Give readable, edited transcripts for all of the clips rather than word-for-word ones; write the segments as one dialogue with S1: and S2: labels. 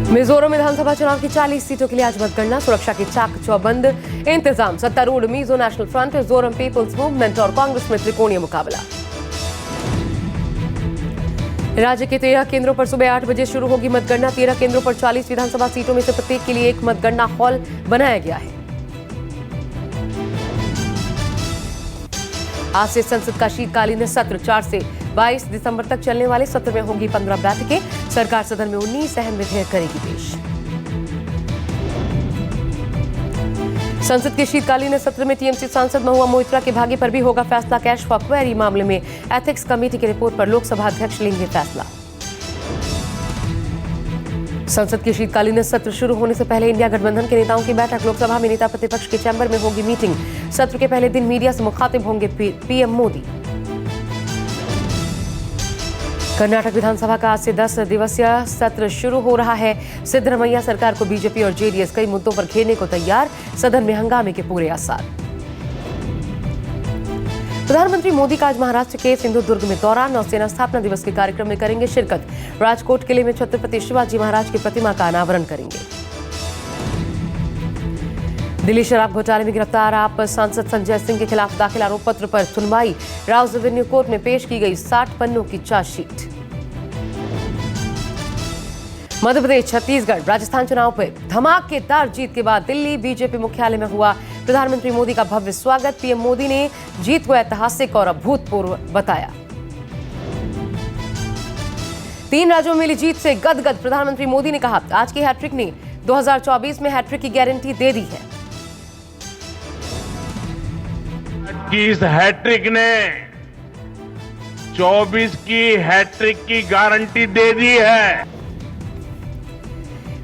S1: मिजोरम विधानसभा चुनाव की 40 सीटों के लिए आज मतगणना। सुरक्षा के चाक चौबंद इंतजाम। सत्तारूढ़ Mizo national front, Mizoram people's movement और कांग्रेस में त्रिकोणीय मुकाबला। राज्य के 13 केंद्रों पर सुबह 8 बजे शुरू होगी मतगणना। 13 केंद्रों पर 40 विधानसभा सीटों में से प्रत्येक के लिए एक मतगणना हॉल बनाया गया है। आज से संसद का शीतकालीन सत्र 4 से 22 दिसंबर तक चलने वाले सत्र में होंगी 15 बैठकें। सरकार सदन में 19 अहम विधेयक करेगी पेश। संसद के शीतकालीन सत्र में टीएमसी सांसद महुआ मोइत्रा के भाग्य पर भी होगा फैसला। कैश फॉर क्वेरी मामले में एथिक्स कमेटी की रिपोर्ट पर लोकसभा अध्यक्ष लेंगे फैसला। संसद के शीतकालीन सत्र शुरू होने से पहले इंडिया गठबंधन के नेताओं की बैठक। लोकसभा में नेता प्रतिपक्ष के चैम्बर में होगी मीटिंग। सत्र के पहले दिन मीडिया से मुखातिब होंगे पीएम मोदी। कर्नाटक विधानसभा का आज से 10 दिवसीय सत्र शुरू हो रहा है। सिद्धरमैया सरकार को बीजेपी और जेडीएस कई मुद्दों पर घेरने को तैयार। सदन में हंगामे के पूरे आसार। प्रधानमंत्री मोदी का आज महाराष्ट्र के सिंधुदुर्ग में दौरा। नौसेना स्थापना दिवस के कार्यक्रम में करेंगे शिरकत। राजकोट किले में छत्रपति शिवाजी महाराज की प्रतिमा का अनावरण करेंगे। दिल्ली शराब घोटाले में गिरफ्तार आप सांसद संजय सिंह के खिलाफ दाखिल आरोप पत्र पर सुनवाई। राउस एवेन्यू कोर्ट में पेश की गई 60 पन्नों की चार्जशीट। मध्य प्रदेश, छत्तीसगढ़, राजस्थान चुनाव पर धमाकेदार जीत के बाद दिल्ली बीजेपी मुख्यालय में हुआ प्रधानमंत्री मोदी का भव्य स्वागत। पीएम मोदी ने जीत को ऐतिहासिक और अभूतपूर्व बताया। 3 राज्यों में मिली जीत से गदगद प्रधानमंत्री मोदी ने कहा, आज की हैट्रिक ने 2024 में हैट्रिक की गारंटी दे दी है।
S2: इस हैट्रिक ने 24 की हैट्रिक की गारंटी दे दी है।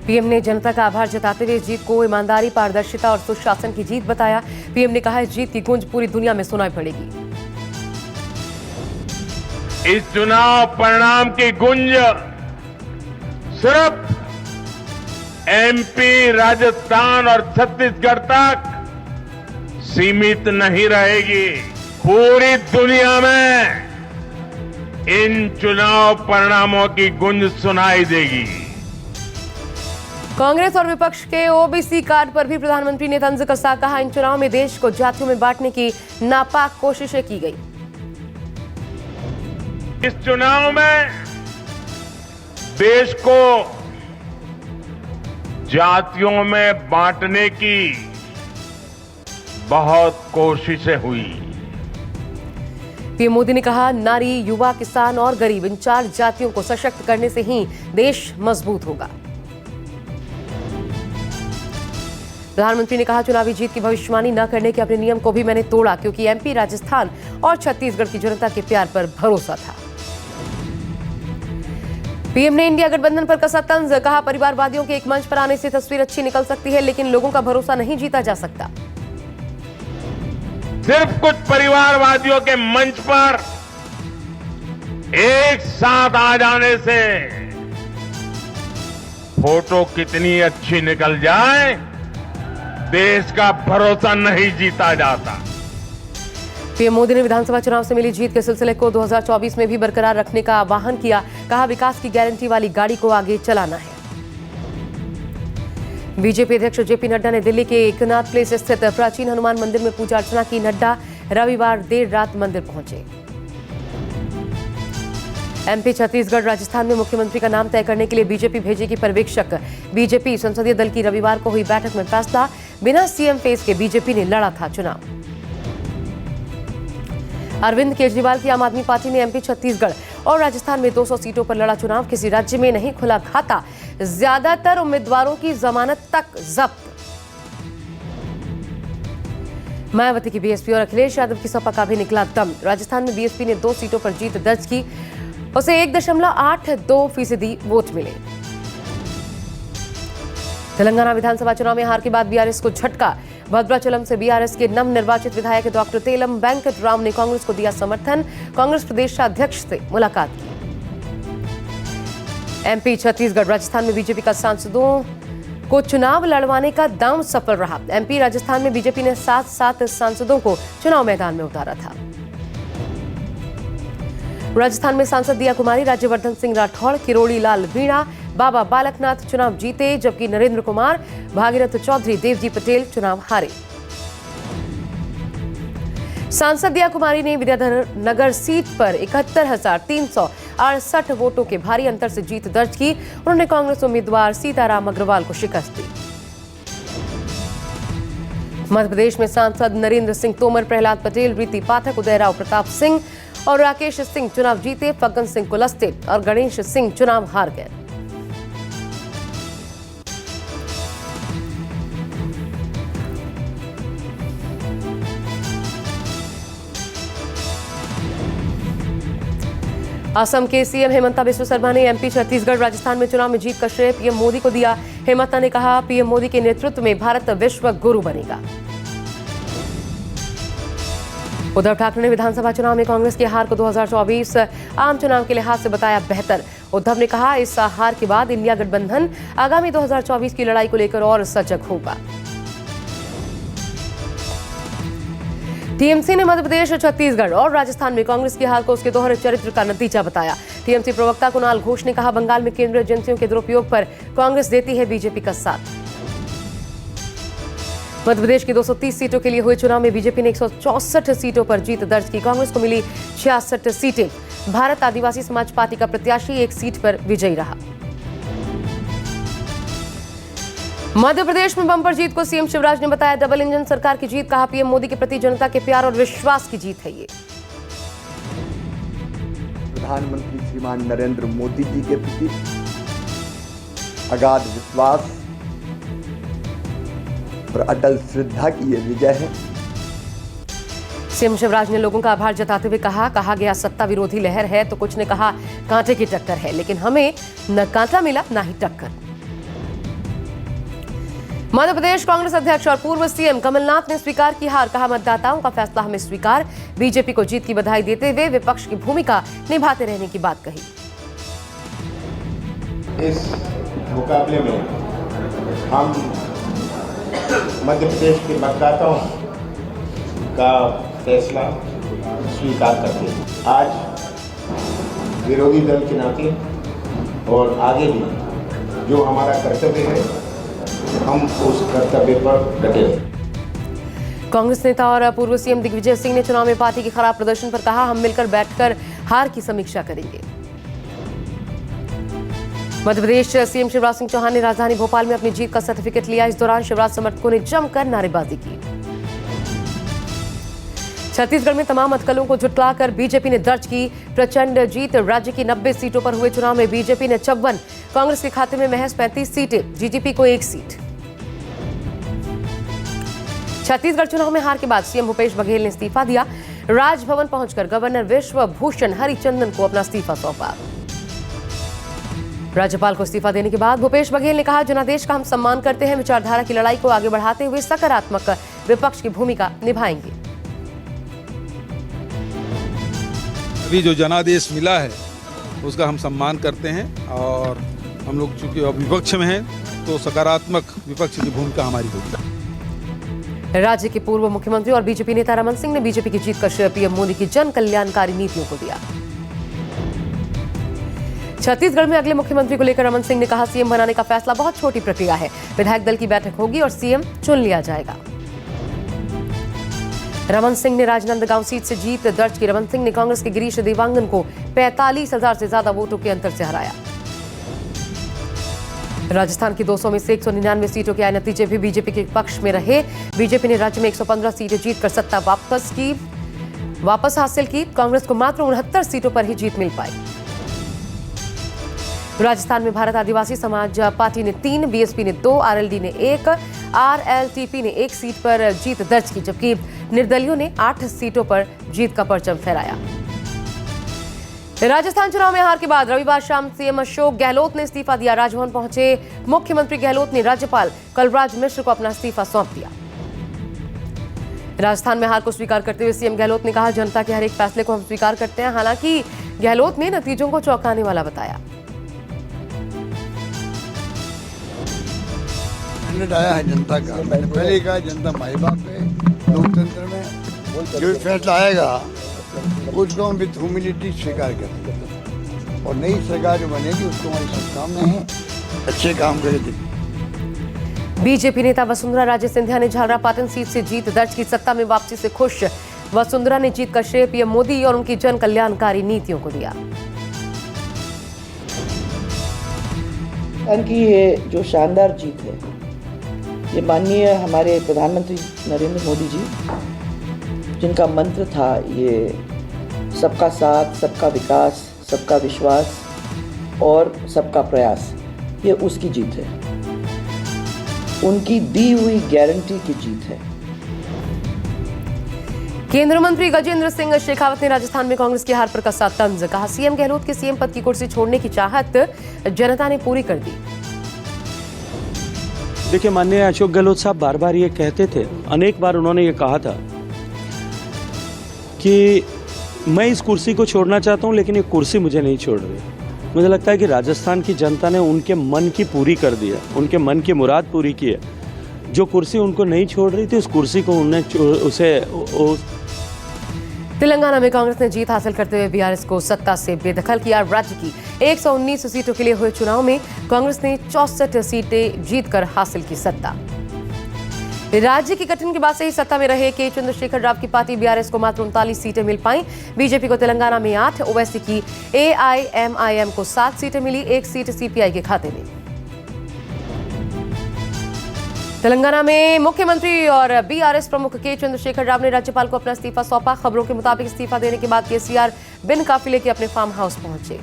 S1: पीएम ने जनता का आभार जताते हुए इस जीत को ईमानदारी, पारदर्शिता और सुशासन की जीत बताया। पीएम ने कहा, इस जीत की गूंज पूरी दुनिया में सुनाई पड़ेगी।
S2: इस चुनाव परिणाम की गूंज सिर्फ एमपी, राजस्थान और छत्तीसगढ़ तक सीमित नहीं रहेगी। पूरी दुनिया में इन चुनाव परिणामों की गूंज सुनाई देगी।
S1: कांग्रेस और विपक्ष के ओबीसी कार्ड पर भी प्रधानमंत्री ने तंज कसा। कहा, इन चुनाव में देश को जातियों में बांटने की नापाक कोशिशें की गई।
S2: इस चुनाव में देश को जातियों में बांटने की बहुत कोशिशें हुई।
S1: पीएम मोदी ने कहा, नारी, युवा, किसान और गरीब, इन 4 जातियों को सशक्त करने से ही देश मजबूत होगा। प्रधानमंत्री ने कहा, चुनावी जीत की भविष्यवाणी न करने के अपने नियम को भी मैंने तोड़ा, क्योंकि एमपी, राजस्थान और छत्तीसगढ़ की जनता के प्यार पर भरोसा था। पीएम ने इंडिया गठबंधन पर कसा तंज। कहा, परिवारवादियों के एक मंच पर आने से तस्वीर अच्छी निकल सकती है, लेकिन लोगों का भरोसा नहीं जीता जा सकता।
S2: सिर्फ कुछ परिवारवादियों के मंच पर एक साथ आ जाने से फोटो कितनी अच्छी निकल जाए, देश का भरोसा नहीं जीता जाता।
S1: पीएम मोदी ने विधानसभा चुनाव से मिली जीत के सिलसिले को 2024 में भी बरकरार रखने का आह्वान किया। कहा, विकास की गारंटी वाली गाड़ी को आगे चलाना है। बीजेपी अध्यक्ष जेपी नड्डा ने दिल्ली के एकनाथ प्लेस स्थित प्राचीन हनुमान मंदिर में पूजा अर्चना की। नड्डा रविवार देर रात मंदिर पहुंचे। एमपी, छत्तीसगढ़, राजस्थान में मुख्यमंत्री का नाम तय करने के लिए बीजेपी भेजेगी पर्यवेक्षक। बीजेपी संसदीय दल की रविवार को हुई बैठक में फैसला। बिना सीएम फेस के बीजेपी ने लड़ा था चुनाव। अरविंद केजरीवाल की आम आदमी पार्टी ने एमपी, छत्तीसगढ़ और राजस्थान में 200 सीटों पर लड़ा चुनाव। किसी राज्य में नहीं खुला खाता। ज्यादातर उम्मीदवारों की जमानत तक जब्त। मायावती की बीएसपी और अखिलेश यादव की सपा का भी निकला दम। राजस्थान में बीएसपी ने 2 सीटों पर जीत दर्ज की। उसे 1.82% वोट मिले। तेलंगाना विधानसभा चुनाव में हार के बाद बीआरएस को झटका। भद्राचलम से बीआरएस के नवनिर्वाचित विधायक डॉक्टर तेलम वेंकट राव ने कांग्रेस को दिया समर्थन। कांग्रेस प्रदेश अध्यक्ष से मुलाकात की। एमपी, छत्तीसगढ़, राजस्थान में बीजेपी का सांसदों को चुनाव लड़वाने का दांव सफल रहा। एमपी, राजस्थान में बीजेपी ने 7 सांसदों को चुनाव मैदान में उतारा था। राजस्थान में सांसद दिया कुमारी, राज्यवर्धन सिंह राठौड़, किरोड़ी लाल मीणा, बाबा बालकनाथ चुनाव जीते, जबकि नरेंद्र कुमार, भागीरथ चौधरी, देवजी पटेल चुनाव हारे। सांसद दिया कुमारी ने विद्याधर नगर सीट पर 71,368 वोटों के भारी अंतर से जीत दर्ज की। उन्होंने कांग्रेस उम्मीदवार सीताराम अग्रवाल को शिकस्त दी। मध्य प्रदेश में सांसद नरेंद्र सिंह तोमर, प्रहलाद पटेल, रीति पाठक, उदयराव प्रताप सिंह और राकेश सिंह चुनाव जीते। फग्गन सिंह कुलस्ते और गणेश सिंह चुनाव हार गए। असम के सीएम हेमंता बिस्वा शर्मा ने एमपी, छत्तीसगढ़, राजस्थान में चुनाव में जीत का श्रेय पीएम मोदी को दिया। हेमंता ने कहा, पीएम मोदी के नेतृत्व में भारत विश्व गुरु बनेगा। उद्धव ठाकरे ने विधानसभा चुनाव में कांग्रेस की हार को 2024 आम चुनाव के लिहाज से बताया बेहतर। उद्धव ने कहा, इस हार के बाद इंडिया गठबंधन आगामी 2024 की लड़ाई को लेकर और सजग होगा। टीएमसी ने मध्य प्रदेश, छत्तीसगढ़ और राजस्थान में कांग्रेस की हार को उसके दोहरे चरित्र का नतीजा बताया। टीएमसी प्रवक्ता कुणाल घोष ने कहा, बंगाल में केंद्रीय एजेंसियों के दुरुपयोग पर कांग्रेस देती है बीजेपी का साथ। मध्य प्रदेश की 230 सीटों के लिए हुए चुनाव में बीजेपी ने 164 सीटों पर जीत दर्ज की। कांग्रेस को मिली 66 सीटें। भारत आदिवासी समाज पार्टी का प्रत्याशी एक सीट पर विजयी रहा। मध्य प्रदेश में बम्पर जीत को सीएम शिवराज ने बताया डबल इंजन सरकार की जीत। कहा, पीएम मोदी के प्रति जनता के प्यार और विश्वास की जीत है ये।
S3: प्रधानमंत्री श्रीमान नरेंद्र मोदी जी के प्रति अगाध विश्वास और अटल श्रद्धा की ये विजय है।
S1: सीएम शिवराज ने लोगों का आभार जताते हुए कहा गया सत्ता विरोधी लहर है तो कुछ ने कहा कांटे की टक्कर है, लेकिन हमें न कांटा मिला न ही टक्कर। मध्य प्रदेश कांग्रेस अध्यक्ष और पूर्व सीएम कमलनाथ ने स्वीकार की हार। कहा, मतदाताओं का फैसला हमें स्वीकार। बीजेपी को जीत की बधाई देते हुए विपक्ष की भूमिका निभाते रहने की बात कही।
S4: इस मुकाबले में हम मध्य प्रदेश के मतदाताओं का फैसला स्वीकार करते हैं। आज विरोधी दल के नाते और आगे भी जो हमारा कर्तव्य है, हम उस कर्तव्य पर डटे हैं।
S1: कांग्रेस नेता और पूर्व सीएम दिग्विजय सिंह ने चुनाव में पार्टी के खराब प्रदर्शन पर कहा, हम मिलकर बैठकर हार की समीक्षा करेंगे। मध्य प्रदेश सीएम शिवराज सिंह चौहान ने राजधानी भोपाल में अपनी जीत का सर्टिफिकेट लिया। इस दौरान शिवराज समर्थकों ने जमकर नारेबाजी की। छत्तीसगढ़ में तमाम अटकलों को झुटलाकर बीजेपी ने दर्ज की प्रचंड जीत। राज्य की 90 सीटों पर हुए चुनाव में बीजेपी ने 54, कांग्रेस के खाते में महज 35 सीटें, जीजेपी को 1 सीट। छत्तीसगढ़ चुनाव में हार के बाद सीएम भूपेश बघेल ने इस्तीफा दिया। राजभवन पहुंचकर गवर्नर विश्व भूषण हरिचंदन को अपना इस्तीफा सौंपा। राज्यपाल को इस्तीफा देने के बाद भूपेश बघेल ने कहा, जनादेश का हम सम्मान करते हैं, विचारधारा की लड़ाई को आगे बढ़ाते हुए सकारात्मक विपक्ष की भूमिका निभाएंगे।
S5: अभी जो जनादेश मिला है उसका हम सम्मान करते हैं और हम लोग चूंकि विपक्ष में हैं तो सकारात्मक विपक्ष की भूमिका हमारी होगी।
S1: राज्य के पूर्व मुख्यमंत्री और बीजेपी नेता रमन सिंह ने बीजेपी की जीत का श्रेय पीएम मोदी की जन कल्याणकारी नीतियों को दिया। छत्तीसगढ़ में अगले मुख्यमंत्री को लेकर रमन सिंह ने कहा, सीएम बनाने का फैसला बहुत छोटी प्रक्रिया है। विधायक दल की बैठक होगी और सीएम चुन लिया जाएगा। रमन सिंह ने राजनांदगांव सीट से जीत दर्ज की। रमन सिंह ने कांग्रेस के गिरीश देवांगन को 45,000 से ज्यादा वोटों के अंतर से हराया। राजस्थान की 200 में से 199 सीटों के आए नतीजे भी बीजेपी के पक्ष में रहे। बीजेपी ने राज्य में 115 सीटें जीतकर सत्ता वापस हासिल की। कांग्रेस को मात्र 69 सीटों पर ही जीत मिल पाई। राजस्थान में भारत आदिवासी समाज पार्टी ने 3, बीएसपी ने 2, आरएलडी ने 1, आरएलटीपी ने 1 सीट पर जीत दर्ज की, जबकि निर्दलियों ने 8 सीटों पर जीत का परचम फहराया। राजस्थान चुनाव में हार के बाद रविवार शाम सीएम अशोक गहलोत ने इस्तीफा दिया। राजभवन पहुंचे मुख्यमंत्री गहलोत ने राज्यपाल कलराज मिश्र को अपना इस्तीफा सौंप दिया। राजस्थान में हार को स्वीकार करते हुए सीएम गहलोत ने कहा, जनता के हर एक फैसले को हम स्वीकार करते हैं। हालांकि गहलोत ने नतीजों को चौंकाने वाला बताया।
S6: आया है जनता का। मैंने पहले कहा जनता माई बाप है। लोकतंत्र में जो फैसला आएगा उसको हम विथ ह्यूमिलिटी स्वीकार करते हैं और नई सरकार जो बनेगी उसको हमारी शुभकामनाएं हैं, अच्छे काम करे।
S1: बीजेपी नेता वसुंधरा राजे सिंधिया ने झालरापाटन सीट से जीत दर्ज की, सत्ता में वापसी से खुश। वसुंधरा ने जीत का श्रेय पीएम मोदी और उनकी जन कल्याणकारी नीतियों को दिया।
S7: की ये जो शानदार जीत है, ये माननीय हमारे प्रधानमंत्री नरेंद्र मोदी जी, जिनका मंत्र था ये सबका साथ, सबका विकास, सबका विश्वास और सबका प्रयास, ये उसकी जीत है, उनकी दी हुई गारंटी की जीत है।
S1: केंद्रीय मंत्री गजेंद्र सिंह शेखावत ने राजस्थान में कांग्रेस की हार पर कसा तंज। कहा, सीएम गहलोत के सीएम पद की कुर्सी छोड़ने की चाहत जनता ने पूरी कर दी।
S8: देखिए, माननीय अशोक गहलोत साहब बार बार ये कहते थे, अनेक बार उन्होंने ये कहा था कि मैं इस कुर्सी को छोड़ना चाहता हूं, लेकिन ये कुर्सी मुझे नहीं छोड़ रही। मुझे लगता है कि राजस्थान की जनता ने उनके मन की पूरी कर दी है, उनके मन की मुराद पूरी की है। जो कुर्सी उनको नहीं छोड़ रही थी, उस कुर्सी को
S1: तेलंगाना में कांग्रेस ने जीत हासिल करते हुए बीआरएस को सत्ता से बेदखल किया। राज्य की 119 सीटों के लिए हुए चुनाव में कांग्रेस ने 64 सीटें जीतकर हासिल की सत्ता। राज्य की गठन के बाद से ही सत्ता में रहे के चंद्रशेखर राव की पार्टी बीआरएस को मात्र 39 सीटें मिल पाई। बीजेपी को तेलंगाना में 8, ओवैसी की एआईएमआईएम को 7 सीटें मिली, 1 सीट सीपीआई के खाते में। तेलंगाना में मुख्यमंत्री और बीआरएस प्रमुख के चंद्रशेखर राव ने राज्यपाल को अपना इस्तीफा सौंपा। खबरों के मुताबिक इस्तीफा देने के बाद केसीआर बिन काफिले के अपने फार्म हाउस पहुंचे।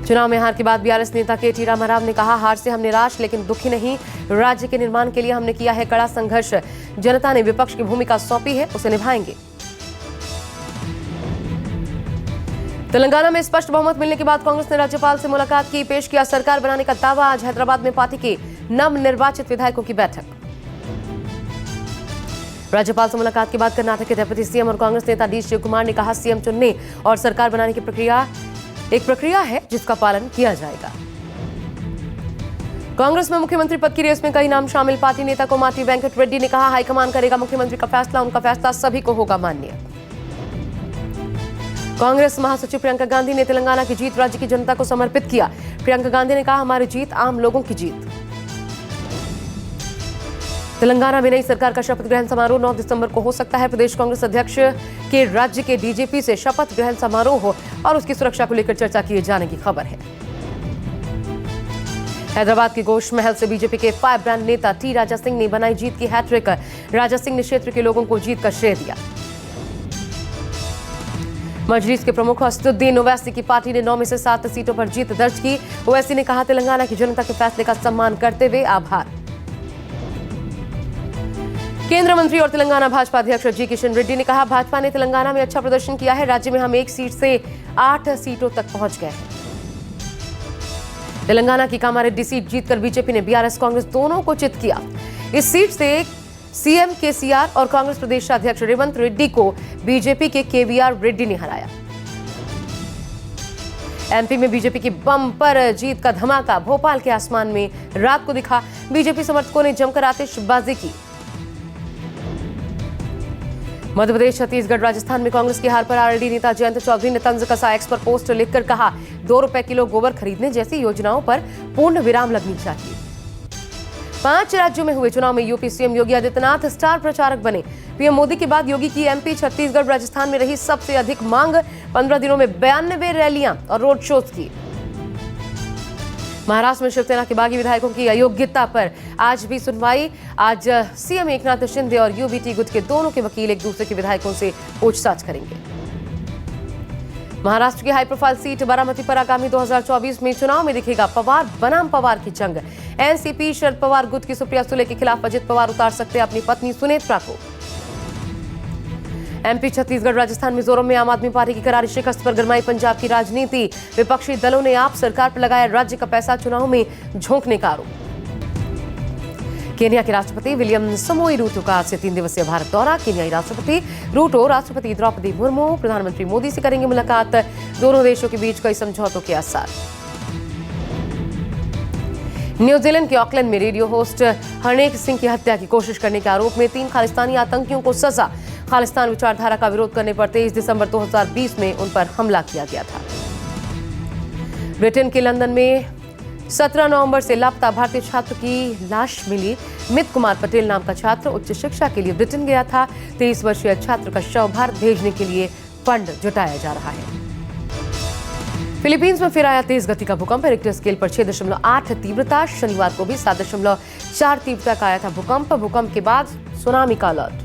S1: चुनाव में हार के बाद बीआरएस नेता केटी रामाराव ने कहा, हार से हम निराश लेकिन दुखी नहीं। राज्य के निर्माण के लिए हमने किया है कड़ा संघर्ष। जनता ने विपक्ष की भूमिका सौंपी है, उसे निभाएंगे। तेलंगाना में स्पष्ट बहुमत मिलने के बाद कांग्रेस ने राज्यपाल से मुलाकात की, पेश किया सरकार बनाने का दावा। आज हैदराबाद में पार्टी के नवनिर्वाचित विधायकों की बैठक। राज्यपाल से मुलाकात के बाद कर्नाटक के डिप्टी सीएम और कांग्रेस नेता डी शिवकुमार ने कहा, सीएम चुनने और सरकार बनाने की प्रक्रिया एक प्रक्रिया है जिसका पालन किया जाएगा। कांग्रेस में मुख्यमंत्री पद की रेस में कई नाम शामिल। पार्टी नेता कोमाटी वेंकट रेड्डी ने कहा, हाईकमान करेगा मुख्यमंत्री का फैसला, उनका फैसला सभी को होगा मान्य। कांग्रेस महासचिव प्रियंका गांधी ने तेलंगाना की जीत राज्य की जनता को समर्पित किया। प्रियंका गांधी ने कहा, हमारी जीत आम लोगों की जीत। तेलंगाना में नई सरकार का शपथ ग्रहण समारोह 9 दिसंबर को हो सकता है। प्रदेश कांग्रेस अध्यक्ष के राज्य के डीजीपी से शपथ ग्रहण समारोह और उसकी सुरक्षा को लेकर चर्चा किए जाने की खबर है। हैदराबाद के गोश महल से बीजेपी के फायर ब्रांड नेता टी राजा सिंह ने बनाई जीत की हैट्रिक। राजा सिंह ने क्षेत्र के लोगों को जीत का श्रेय दिया। मजलिस के प्रमुख असदुद्दीन ओवैसी की पार्टी ने 9 में से 7 सीटों पर जीत दर्ज की। ओवैसी ने कहा, तेलंगाना की जनता के फैसले का सम्मान करते हुए आभार। केंद्रीय मंत्री और तेलंगाना भाजपा अध्यक्ष जी किशन रेड्डी ने कहा, भाजपा ने तेलंगाना में अच्छा प्रदर्शन किया है। राज्य में हम 1 सीट से 8 सीटों तक पहुंच गए हैं। तेलंगाना की कामारेड्डी सीट जीतकर बीजेपी ने बीआरएस कांग्रेस दोनों को चित किया। इस सीट से सीएम केसीआर और कांग्रेस प्रदेश अध्यक्ष रेवंत रेड्डी को बीजेपी के केवीआर रेड्डी ने हराया। एमपी में बीजेपी की बम्पर जीत का धमाका भोपाल के आसमान में रात को दिखा। बीजेपी समर्थकों ने जमकर आतिशबाजी की। मध्य प्रदेश, छत्तीसगढ़, राजस्थान में कांग्रेस की हार पर आरएलडी नेता जयंत चौधरी ने तंज कसा। एक्स पर पोस्ट लिखकर कहा, 2 रुपए किलो गोबर खरीदने जैसी योजनाओं पर पूर्ण विराम लगनी चाहिए। 5 राज्यों में हुए चुनाव में UP CM Yogi Adityanath star प्रचारक बने। पीएम मोदी के बाद योगी की एमपी, छत्तीसगढ़, राजस्थान में रही सबसे अधिक मांग। 15 दिनों में 92 रैलियां और रोड शोज की। महाराष्ट्र में शिवसेना के बागी विधायकों की अयोग्यता पर आज भी सुनवाई। आज सीएम एकनाथ शिंदे और यूबीटी गुट के दोनों के वकील एक दूसरे के विधायकों से पूछताछ करेंगे। महाराष्ट्र की हाई प्रोफाइल सीट बारामती पर आगामी 2024 में चुनाव में दिखेगा पवार बनाम पवार की जंग। एनसीपी शरद पवार गुट की सुप्रिया सुले के खिलाफ अजित पवार उतार सकते हैं अपनी पत्नी सुनेत्रा को। एमपी, छत्तीसगढ़, राजस्थान, मिजोरम में आम आदमी पार्टी की करारी शिकस्त पर गरमाई पंजाब की राजनीति। विपक्षी दलों ने आप सरकार पर लगाया राज्य का पैसा चुनाव में झोंकने का आरोप। केन्या के राष्ट्रपति विलियम समोई रूटो का आज से 3 दिवसीय भारत दौरा। केन्याई राष्ट्रपति रूटो राष्ट्रपति द्रौपदी मुर्मू, प्रधानमंत्री मोदी से करेंगे मुलाकात। दोनों देशों के बीच कई समझौतों के आसार। न्यूजीलैंड के ऑकलैंड में रेडियो होस्ट हरनेक सिंह की हत्या की कोशिश करने के आरोप में 3 खालिस्तानी आतंकियों को सजा। खालिस्तान विचारधारा का विरोध करने पर 23 दिसंबर 2020 में उन पर हमला किया गया था। ब्रिटेन के लंदन में 17 नवंबर से लापता भारतीय छात्र की लाश मिली। मित कुमार पटेल नाम का छात्र उच्च शिक्षा के लिए ब्रिटेन गया था। 23 वर्षीय छात्र का शव भारत भेजने के लिए फंड जुटाया जा रहा है। फिलीपींस में फिर आया तेज गति का भूकंप। रिक्टर स्केल पर 6.8 तीव्रता। शनिवार को भी 7.4 तीव्रता का आया था भूकंप के बाद सुनामी का अलर्ट।